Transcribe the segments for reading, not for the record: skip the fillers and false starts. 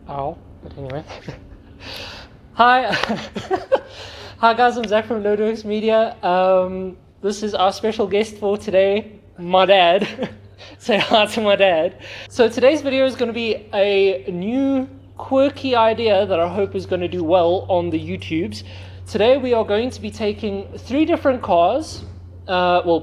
Ow. But anyway. Hi. Hi guys, I'm Zach from Nodox Media. This is our special guest for today, my dad. Say hi to my dad. So today's video is going to be a new quirky idea that I hope is going to do well on the YouTubes. Today we are going to be taking 3 different cars,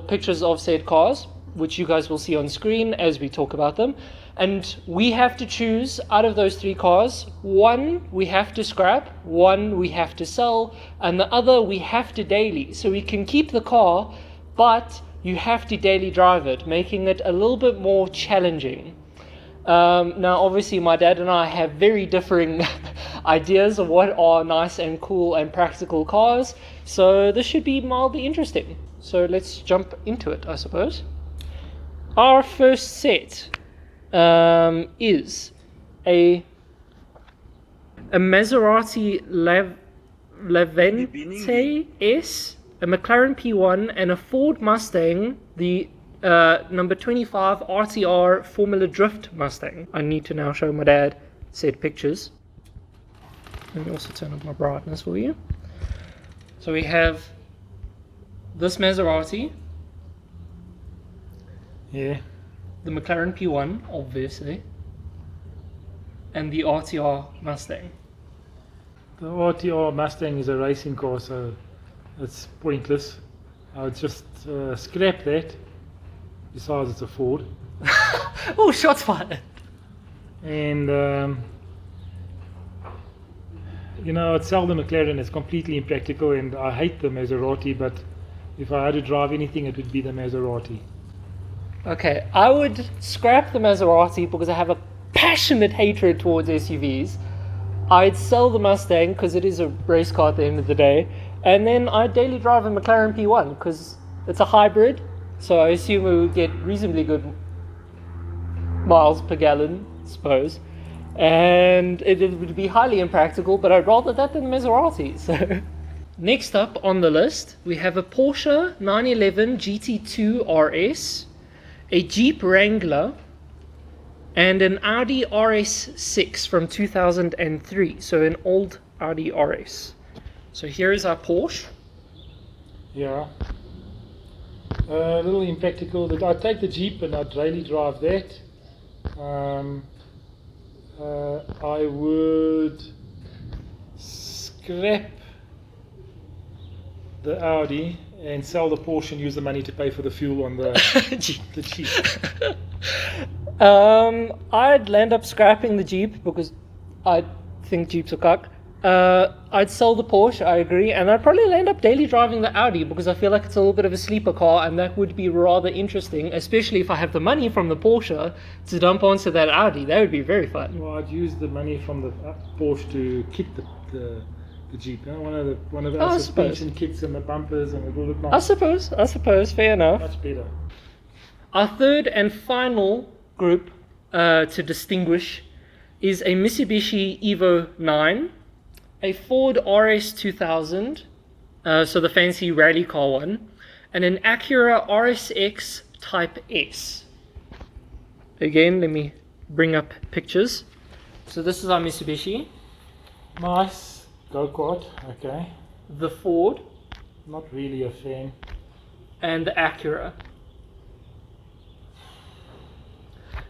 pictures of said cars, which you guys will see on screen as we talk about them. And we have to choose out of those 3 cars, one we have to scrap, one we have to sell, and the other we have to daily. So we can keep the car, but you have to daily drive it, making it a little bit more challenging. Now, obviously, my dad and I have very differing ideas of what are nice and cool and practical cars, so this should be mildly interesting. So let's jump into it, I suppose. Our first set is a Maserati Levante S, a McLaren P1, and a Ford Mustang, the number 25 RTR Formula Drift Mustang. I need to now show my dad said pictures. Let me also turn up my brightness for you. So we have this Maserati. Yeah. The McLaren P1, obviously. And the RTR Mustang. The RTR Mustang is a racing car, so it's pointless. I would just scrap that. Besides, it's a Ford. Oh, shots fired! And I'd sell the McLaren. It's completely impractical, and I hate the Maserati. But if I had to drive anything, it would be the Maserati. Okay, I would scrap the Maserati because I have a passionate hatred towards SUVs. I'd sell the Mustang because it is a race car at the end of the day. And then I'd daily drive a McLaren P1 because it's a hybrid. So I assume we would get reasonably good miles per gallon, I suppose. And it would be highly impractical, but I'd rather that than the Maserati. So next up on the list, we have a Porsche 911 GT2 RS, a Jeep Wrangler, and an Audi RS6 from 2003. So an old Audi RS. So here is our Porsche. Yeah. A little impractical. I'd take the Jeep and I'd daily drive that. I would scrap the Audi and sell the Porsche and use the money to pay for the fuel on the Jeep. I'd land up scrapping the Jeep because I think Jeeps are cuck. I'd sell the Porsche, I agree, and I'd probably land up daily driving the Audi because I feel like it's a little bit of a sleeper car, and that would be rather interesting, especially if I have the money from the Porsche to dump onto that Audi. That would be very fun. Well, I'd use the money from the Porsche to kit the Jeep. One of our suspension kits and the bumpers, and it will look nice. I suppose, fair enough. Much better. Our third and final group to distinguish is a Mitsubishi Evo 9, a Ford RS 2000, so the fancy rally car one, and an Acura RSX Type S. Again, let me bring up pictures. So this is our Mitsubishi. Nice. Go-kart, okay. The Ford. Not really a fan. And the Acura.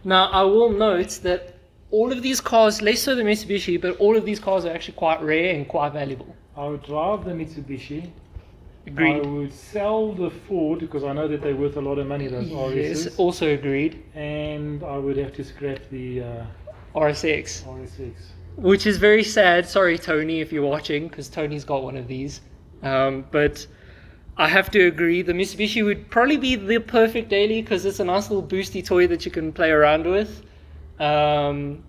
Now, I will note that all of these cars, less so the Mitsubishi, but all of these cars are actually quite rare and quite valuable. I would drive the Mitsubishi. Agreed. I would sell the Ford because I know that they're worth a lot of money, those RSs. Yes, also agreed. And I would have to scrap the RSX. RSX. Which is very sad. Sorry, Tony, if you're watching, because Tony's got one of these. But I have to agree, the Mitsubishi would probably be the perfect daily because it's a nice little boosty toy that you can play around with. And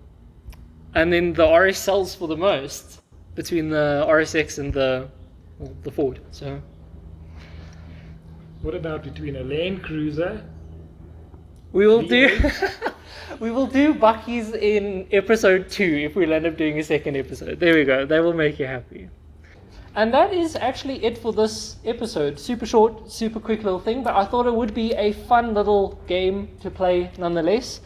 then the RS sells for the most between the RSX and the Ford. So, what about between a Land Cruiser? We will do Bucky's in episode 2 if we'll end up doing a second episode. There we go. That will make you happy. And that is actually it for this episode. Super short, super quick little thing, but I thought it would be a fun little game to play nonetheless.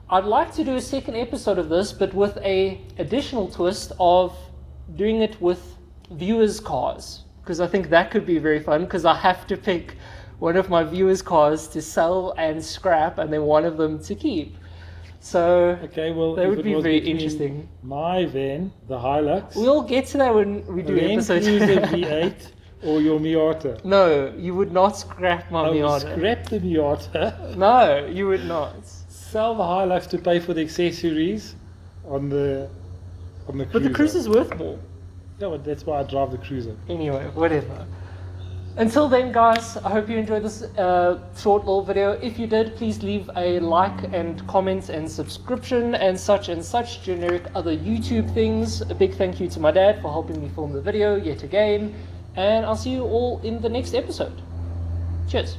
I'd like to do a second episode of this, but with a additional twist of doing it with viewers' cars, because I think that could be very fun, because I have to pick one of my viewers' cars to sell and scrap, and then one of them to keep. So Okay, well, that if would it be was very between interesting. My van, the Hilux, We'll get to that when we do Land episode. Cruiser V8, or your Miata. No, you would not scrap my I will Miata. scrap the Miata, No, you would not. sell the Hilux to pay for the accessories on the Cruiser. But the Cruiser's worth more. Yeah, but that's why I drive the Cruiser. Anyway, whatever. Until then, guys, I hope you enjoyed this short little video. If you did, please leave a like and comment and subscription and such generic other YouTube things. A big thank you to my dad for helping me film the video yet again. And I'll see you all in the next episode. Cheers.